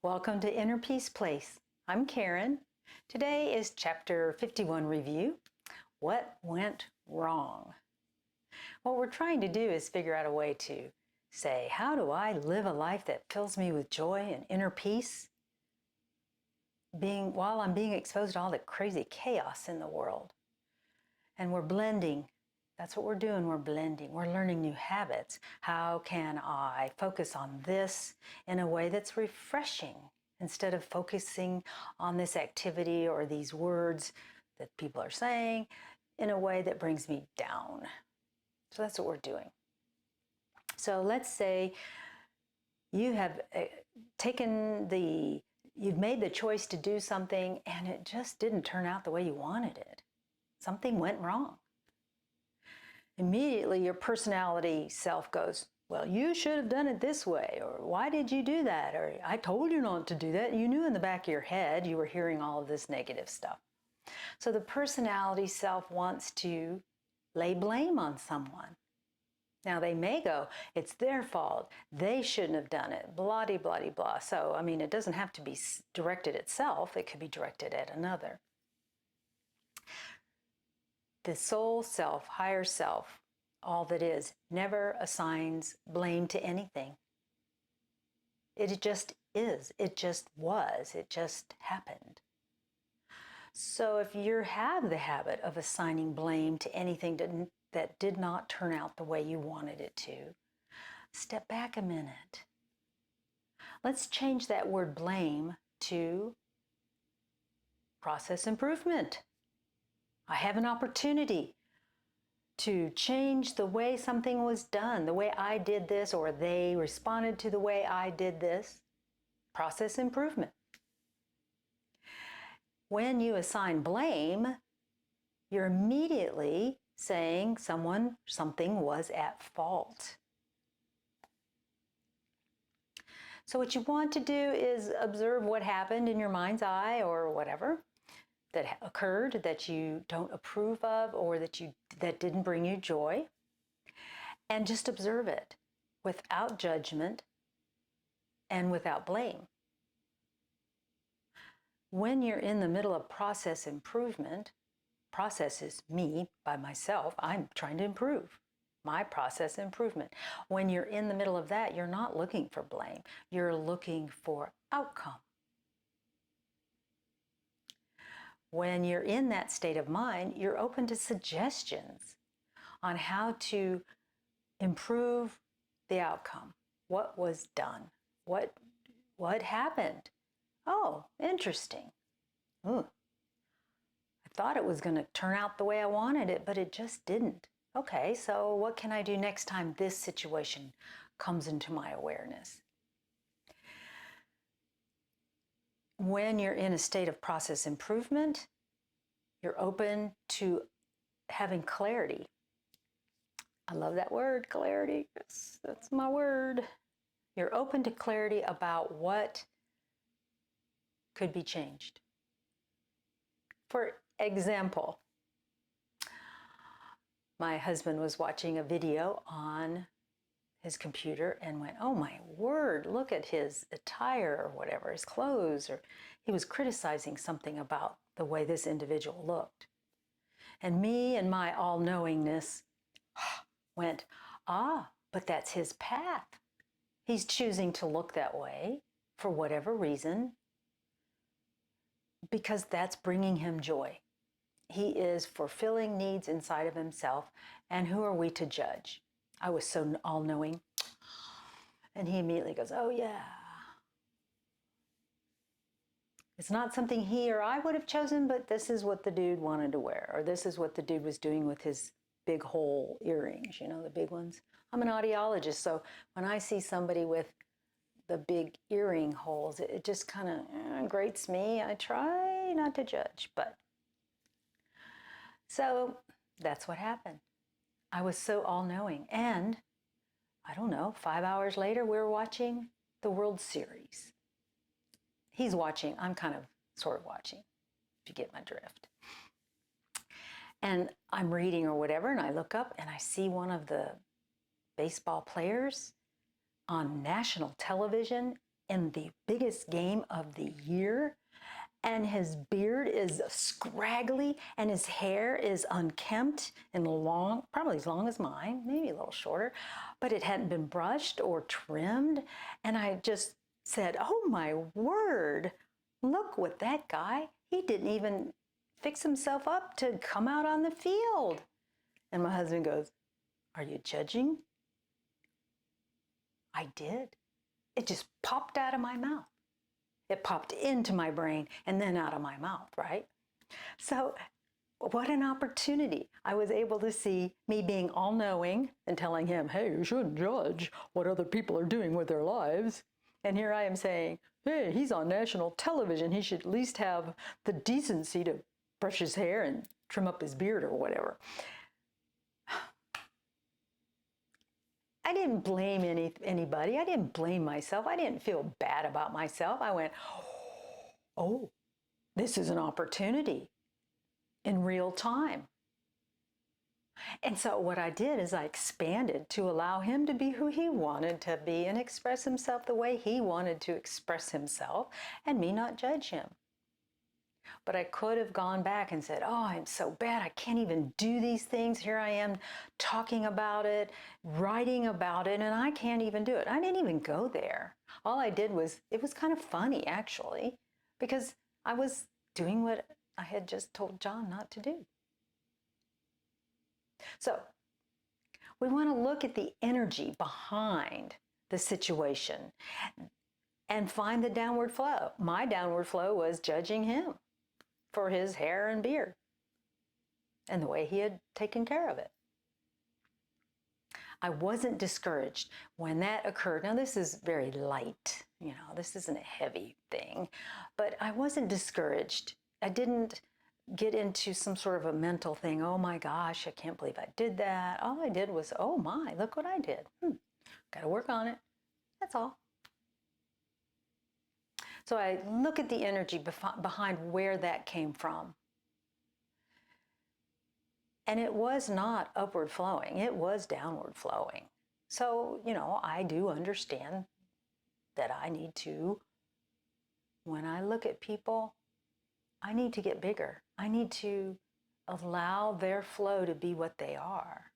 Welcome to Inner Peace Place. I'm Karen. Today is Chapter 51 Review. What went wrong? What we're trying to do is figure out a way to say, how do I live a life that fills me with joy and inner peace while I'm being exposed to all the crazy chaos in the world? And we're blending. That's what we're doing. We're blending. We're learning new habits. How can I focus on this in a way that's refreshing instead of focusing on this activity or these words that people are saying in a way that brings me down? So that's what we're doing. So let's say you have you've made the choice to do something and it just didn't turn out the way you wanted it. Something went wrong. Immediately your personality self goes, well, you should have done it this way, or why did you do that, or I told you not to do that. You knew in the back of your head you were hearing all of this negative stuff. So the personality self wants to lay blame on someone. Now they may go, it's their fault, they shouldn't have done it, blah, de, blah, de, blah. So, it doesn't have to be directed at self, it could be directed at another. The soul self, higher self, all that is, never assigns blame to anything. It just is. It just was. It just happened. So if you have the habit of assigning blame to anything that did not turn out the way you wanted it to, step back a minute. Let's change that word blame to process improvement. I have an opportunity to change the way something was done, the way I did this, or they responded to the way I did this. Process improvement. When you assign blame, you're immediately saying something was at fault. So what you want to do is observe what happened in your mind's eye or whatever that occurred that you don't approve of or that didn't bring you joy, and just observe it without judgment and without blame. When you're in the middle of process improvement, process is me by myself, I'm trying to improve. My process improvement. When you're in the middle of that, you're not looking for blame, you're looking for outcome. When you're in that state of mind, you're open to suggestions on how to improve the outcome. What was done? What happened? Oh, interesting. Ooh, I thought it was going to turn out the way I wanted it, but it just didn't. Okay, so what can I do next time this situation comes into my awareness? When you're in a state of process improvement, you're open to having clarity. I love that word, clarity. That's my word. You're open to clarity about what could be changed. For example, my husband was watching a video on his computer and went, oh my word, look at his attire or whatever, his clothes, or he was criticizing something about the way this individual looked. And me and my all-knowingness went, but that's his path. He's choosing to look that way for whatever reason, because that's bringing him joy. He is fulfilling needs inside of himself, and who are we to judge? I was so all-knowing. And he immediately goes, oh yeah. It's not something he or I would have chosen, but this is what the dude wanted to wear, or this is what the dude was doing with his big hole earrings, the big ones. I'm an audiologist, so when I see somebody with the big earring holes, it just kind of grates me. I try not to judge, but. So that's what happened. I was so all-knowing. And, I don't know, 5 hours later, we were watching the World Series. He's watching, I'm kind of sort of watching, if you get my drift. And I'm reading or whatever, and I look up and I see one of the baseball players on national television in the biggest game of the year, and his beard is scraggly and his hair is unkempt and long, probably as long as mine, maybe a little shorter, but it hadn't been brushed or trimmed. And I just said, oh my word, look what that guy, he didn't even fix himself up to come out on the field. And my husband goes, are you judging? I did. It just popped out of my mouth. It popped into my brain and then out of my mouth, right? So what an opportunity. I was able to see me being all-knowing and telling him, hey, you shouldn't judge what other people are doing with their lives. And here I am saying, hey, he's on national television. He should at least have the decency to brush his hair and trim up his beard or whatever. I didn't blame anybody. I didn't blame myself. I didn't feel bad about myself. I went, oh, this is an opportunity in real time. And so what I did is I expanded to allow him to be who he wanted to be and express himself the way he wanted to express himself, and me not judge him. But I could have gone back and said, oh, I'm so bad. I can't even do these things. Here I am talking about it, writing about it, and I can't even do it. I didn't even go there. All I did was, it was kind of funny, actually, because I was doing what I had just told John not to do. So we want to look at the energy behind the situation and find the downward flow. My downward flow was judging him for his hair and beard and the way he had taken care of it. I wasn't discouraged when that occurred. Now, this is very light, this isn't a heavy thing, but I wasn't discouraged. I didn't get into some sort of a mental thing. Oh my gosh, I can't believe I did that. All I did was, oh my, look what I did. Got to work on it. That's all. So I look at the energy behind where that came from. And it was not upward flowing, it was downward flowing. So, I do understand that I need to, when I look at people, I need to get bigger. I need to allow their flow to be what they are.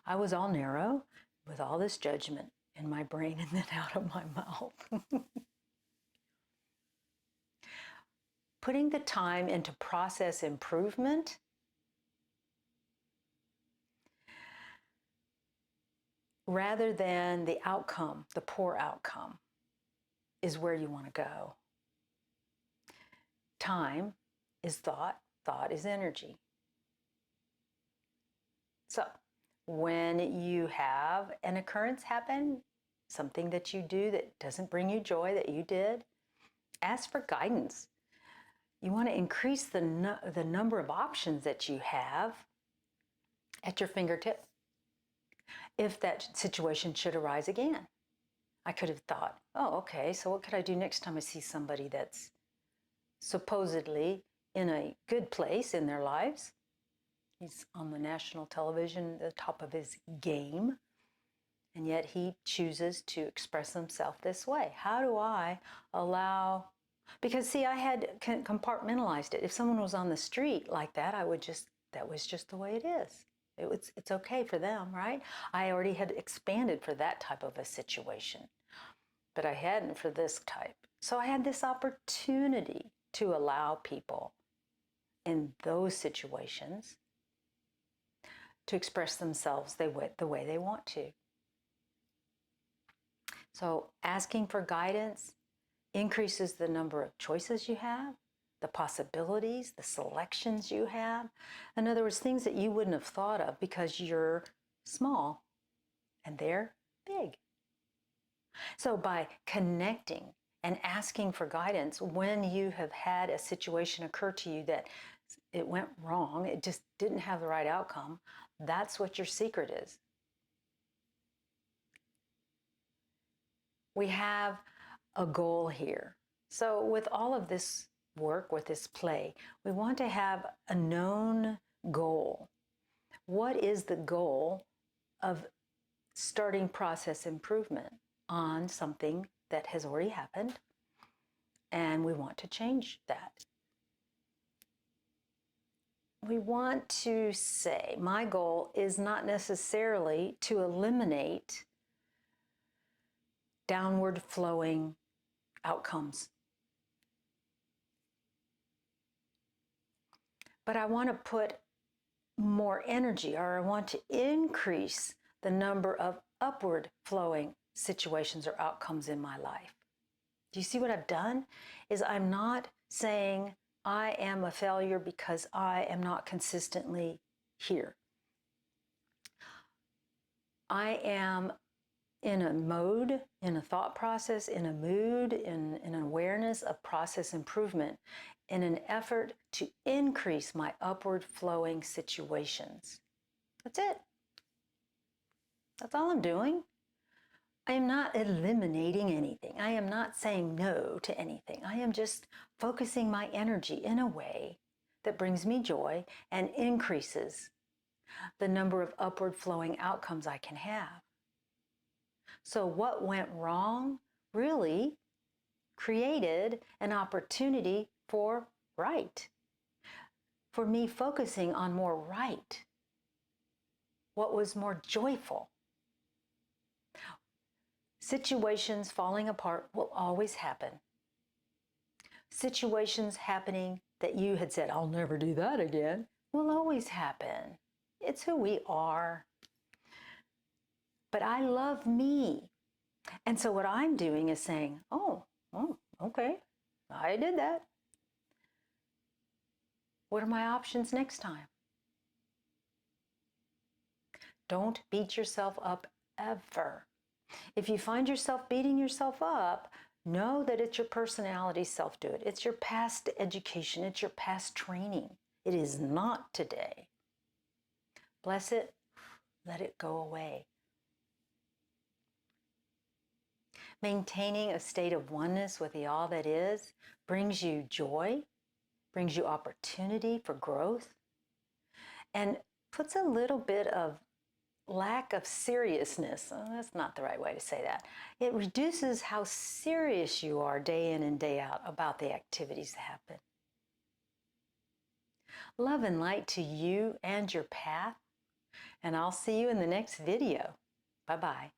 I was all narrow with all this judgment in my brain and then out of my mouth. Putting the time into process improvement rather than the outcome, the poor outcome, is where you want to go. Time is thought, thought is energy. So when you have an occurrence happen, something that you do that doesn't bring you joy that you did, ask for guidance. You want to increase the number of options that you have at your fingertip if that situation should arise again. I could have thought, oh, okay, so what could I do next time I see somebody that's supposedly in a good place in their lives? He's on the national television, the top of his game, and yet he chooses to express himself this way. How do I allow... Because see, I had compartmentalized it. If someone was on the street like that, that was just the way it is. It's okay for them, right? I already had expanded for that type of a situation, but I hadn't for this type. So I had this opportunity to allow people in those situations to express themselves the way they want to. So asking for guidance increases the number of choices you have, the possibilities, the selections you have. In other words, things that you wouldn't have thought of because you're small and they're big. So by connecting and asking for guidance when you have had a situation occur to you that it went wrong, it just didn't have the right outcome, that's what your secret is. We have a goal here. So with all of this work, with this play, we want to have a known goal. What is the goal of starting process improvement on something that has already happened, and we want to change that. We want to say, my goal is not necessarily to eliminate downward flowing outcomes, but I want to put more energy, or I want to increase the number of upward flowing situations or outcomes in my life. Do you see what I've done? Is I'm not saying I am a failure because I am not consistently here. I am in a mode, in a thought process, in a mood, in an awareness of process improvement, in an effort to increase my upward flowing situations. That's it. That's all I'm doing. I am not eliminating anything. I am not saying no to anything. I am just focusing my energy in a way that brings me joy and increases the number of upward flowing outcomes I can have. So what went wrong really created an opportunity for right, for me focusing on more right, what was more joyful. Situations falling apart will always happen. Situations happening that you had said, I'll never do that again, will always happen. It's who we are. But I love me. And so what I'm doing is saying, oh, okay, I did that. What are my options next time? Don't beat yourself up ever. If you find yourself beating yourself up, know that it's your personality self-do-it. It's your past education. It's your past training. It is not today. Bless it. Let it go away. Maintaining a state of oneness with the all that is brings you joy, brings you opportunity for growth, and puts a little bit of lack of seriousness. Oh, that's not the right way to say that. It reduces how serious you are day in and day out about the activities that happen. Love and light to you and your path, and I'll see you in the next video. Bye-bye.